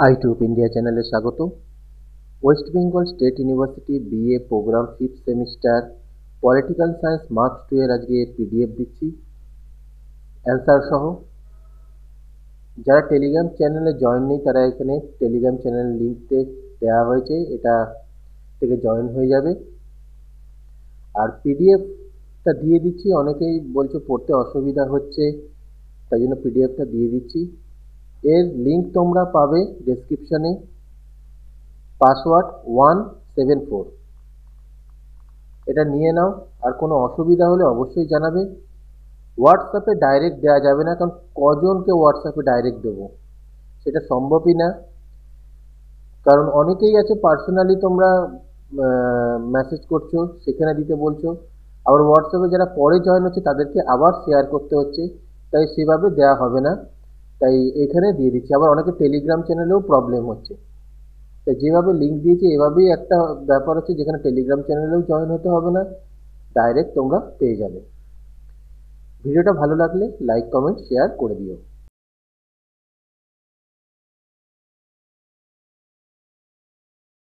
আইটিউব India চ্যানেলে স্বাগত। West Bengal state university BA program 5th semester political science marks 2 এর আজকে পিডিএফ দিচ্ছি অ্যান্সার সহ। যারা টেলিগ্রাম চ্যানেলে জয়েন নেই তারা এখানে টেলিগ্রাম চ্যানেল লিঙ্কতে দেওয়া হয়েছে, এটা থেকে জয়েন হয়ে যাবে। আর পিডিএফটা দিয়ে দিচ্ছি, অনেকেই বলছে পড়তে অসুবিধা হচ্ছে, তাই জন্য পিডিএফটা দিয়ে দিচ্ছি। এর লিঙ্ক তোমরা পাবে ডেসক্রিপশনে। পাসওয়ার্ড 174, এটা নিয়ে নাও। আর কোনো অসুবিধা হলে অবশ্যই জানাবে। হোয়াটসঅ্যাপে ডাইরেক্ট দেওয়া যাবে না, কারণ কজনকে হোয়াটসঅ্যাপে ডাইরেক্ট দেবো সেটা সম্ভবই না। কারণ অনেকেই আছে পার্সোনালি তোমরা মেসেজ করছো, সেখানে দিতে বলছো, আবার হোয়াটসঅ্যাপে যারা পরে জয়েন হচ্ছে তাদেরকে আবার শেয়ার করতে হচ্ছে, তাই সেভাবে দেওয়া হবে না, তাই এখানে দিয়ে দিচ্ছি। আবার অনেকে টেলিগ্রাম চ্যানেলেও প্রবলেম হচ্ছে, তাই যেভাবে লিঙ্ক দিয়েছি এভাবেই একটা ব্যাপার হচ্ছে, যেখানে টেলিগ্রাম চ্যানেলেও জয়েন হতে হবে না, ডাইরেক্ট তোমরা পেয়ে যাবে। ভিডিওটা ভালো লাগলে লাইক কমেন্ট শেয়ার করে দিও।